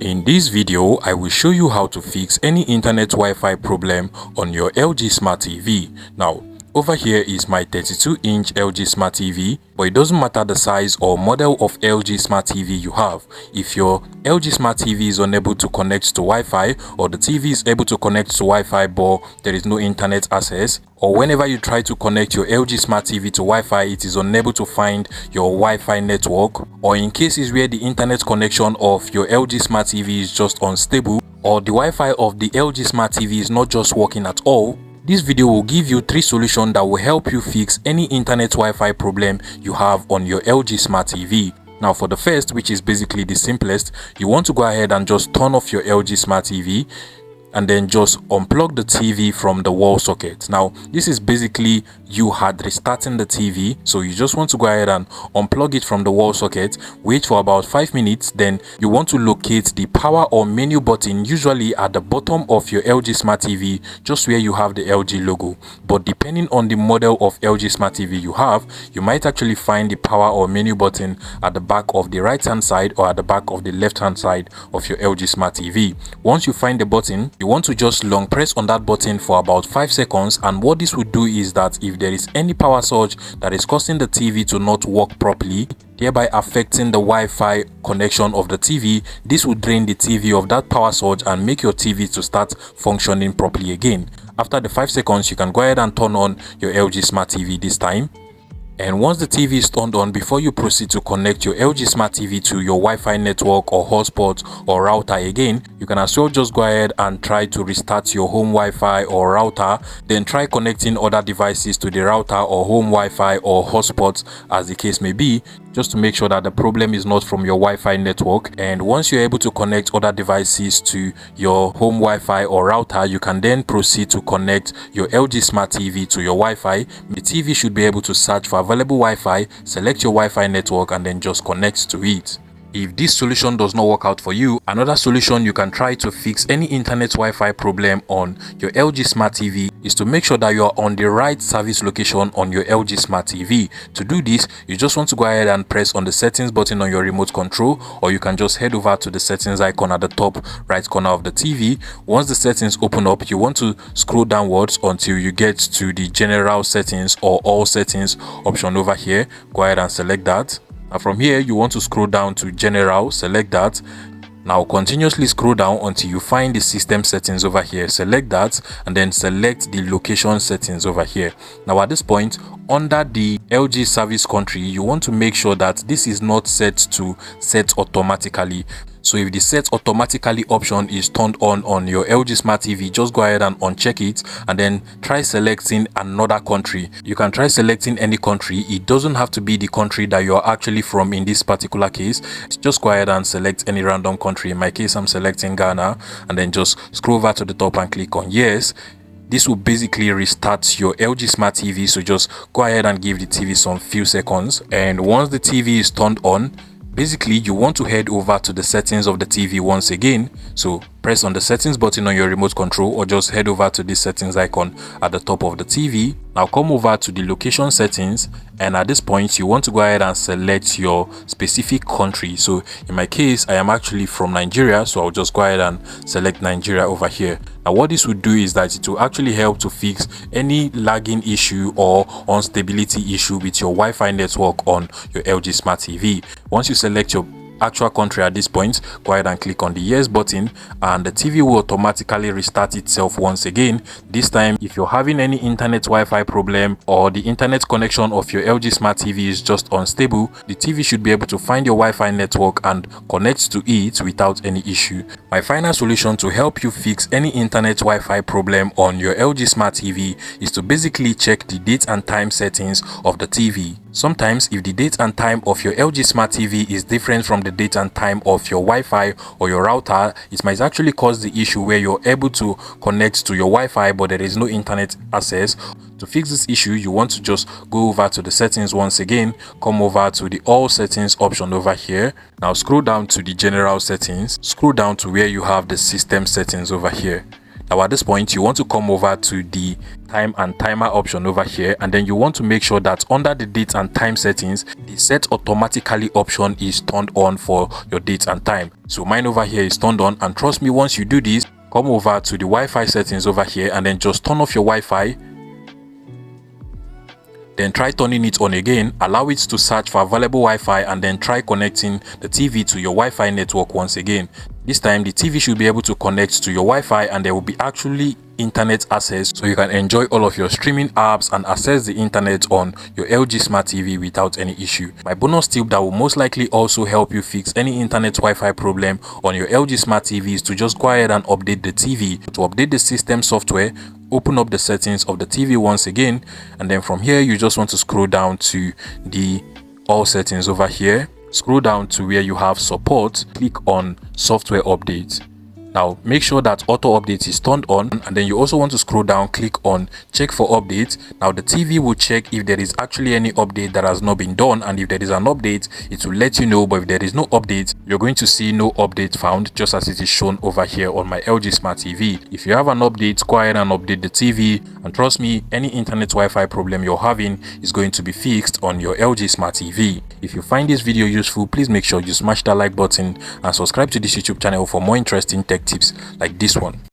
In this video, I will show you how to fix any internet Wi-Fi problem on your LG Smart TV. Now, over here is my 32-inch LG Smart TV, but it doesn't matter the size or model of LG Smart TV you have. If your LG Smart TV is unable to connect to Wi-Fi, or the TV is able to connect to Wi-Fi but there is no internet access, or whenever you try to connect your LG Smart TV to Wi-Fi, it is unable to find your Wi-Fi network, or in cases where the internet connection of your LG Smart TV is just unstable, or the Wi-Fi of the LG Smart TV is not just working at all, this video will give you 3 solutions that will help you fix any internet Wi-Fi problem you have on your LG Smart TV. Now, for the first, which is basically the simplest, you want to go ahead and just turn off your LG Smart TV and then just unplug the TV from the wall socket. Now, this is basically you had restarting the TV, so you just want to go ahead and unplug it from the wall socket, wait for about 5 minutes, then you want to locate the power or menu button, usually at the bottom of your LG Smart TV, just where you have the LG logo. But depending on the model of LG Smart TV you have, you might actually find the power or menu button at the back of the right hand side or at the back of the left hand side of your LG Smart TV. Once you find the button, you want to just long press on that button for about 5 seconds, and what this would do is that if there is any power surge that is causing the TV to not work properly, thereby affecting the Wi-Fi connection of the TV, this will drain the TV of that power surge and make your TV to start functioning properly again. After the 5 seconds, you can go ahead and turn on your LG Smart TV this time. And once the TV is turned on, before you proceed to connect your LG Smart TV to your Wi-Fi network or hotspot or router again, you can as well just go ahead and try to restart your home Wi-Fi or router, then try connecting other devices to the router or home Wi-Fi or hotspot as the case may be, just to make sure that the problem is not from your Wi-Fi network. And once you're able to connect other devices to your home Wi-Fi or router, you can then proceed to connect your LG Smart TV to your Wi-Fi. The TV should be able to search for available Wi-Fi, select your Wi-Fi network, and then just connect to it. If this solution does not work out for you, another solution you can try to fix any internet Wi-Fi problem on your LG Smart TV is to make sure that you are on the right service location on your LG Smart TV. To do this, you just want to go ahead and press on the settings button on your remote control, or you can just head over to the settings icon at the top right corner of the TV. Once the settings open up, you want to scroll downwards until you get to the general settings or all settings option over here. Go ahead and select that. And from here, you want to scroll down to general, select that. Now continuously scroll down until you find the system settings over here, select that, and then select the location settings over here. Now at this point, under the LG service country, you want to make sure that this is not set to set automatically. So if the set automatically option is turned on your LG Smart TV, just go ahead and uncheck it and then try selecting another country. You can try selecting any country. It doesn't have to be the country that you're actually from in this particular case. Just go ahead and select any random country. In my case, I'm selecting Ghana, and then just scroll over to the top and click on yes. This will basically restart your LG Smart TV, so just go ahead and give the TV some few seconds. And once the TV is turned on, basically you want to head over to the settings of the TV once again. So press on the settings button on your remote control, or just head over to this settings icon at the top of the TV. Now come over to the location settings, and at this point you want to go ahead and select your specific country. So in my case, I am actually from Nigeria, so I'll just go ahead and select Nigeria over here. Now what this would do is that it will actually help to fix any lagging issue or instability issue with your Wi-Fi network on your LG Smart TV. Once you select your actual country at this point, go ahead and click on the yes button, and the TV will automatically restart itself once again. This time, if you're having any internet Wi-Fi problem or the internet connection of your LG Smart TV is just unstable, the TV should be able to find your Wi-Fi network and connect to it without any issue. My final solution to help you fix any internet Wi-Fi problem on your LG Smart TV is to basically check the date and time settings of the TV. Sometimes if the date and time of your LG Smart TV is different from the date and time of your Wi-Fi or your router, it might actually cause the issue where you're able to connect to your Wi-Fi but there is no internet access. To fix this issue, you want to just go over to the settings once again, come over to the all settings option over here. Now scroll down to the general settings, scroll down to where you have the system settings over here. Now at this point, you want to come over to the time and timer option over here, and then you want to make sure that under the date and time settings, the set automatically option is turned on for your date and time. So mine over here is turned on, and trust me, once you do this, come over to the Wi-Fi settings over here and then just turn off your Wi-Fi. Then try turning it on again, allow it to search for available Wi-Fi, and then try connecting the TV to your Wi-Fi network once again. This time the TV should be able to connect to your Wi-Fi, and there will be actually internet access, so you can enjoy all of your streaming apps and access the internet on your LG Smart TV without any issue. My bonus tip that will most likely also help you fix any internet Wi-Fi problem on your LG Smart TV is to just go ahead and update the TV. To update the system software, open up the settings of the TV once again, and then from here you just want to scroll down to the all settings over here. Scroll down to where you have support, click on software updates. Now make sure that auto update is turned on, and then you also want to scroll down, click on check for updates. Now the TV will check if there is actually any update that has not been done, and if there is an update, it will let you know. But if there is no update, you're going to see no update found, just as it is shown over here on my LG Smart TV. If you have an update, go ahead and update the TV, and trust me, any internet Wi-Fi problem you're having is going to be fixed on your LG Smart TV. If you find this video useful, please make sure you smash that like button and subscribe to this YouTube channel for more interesting tech tips like this one.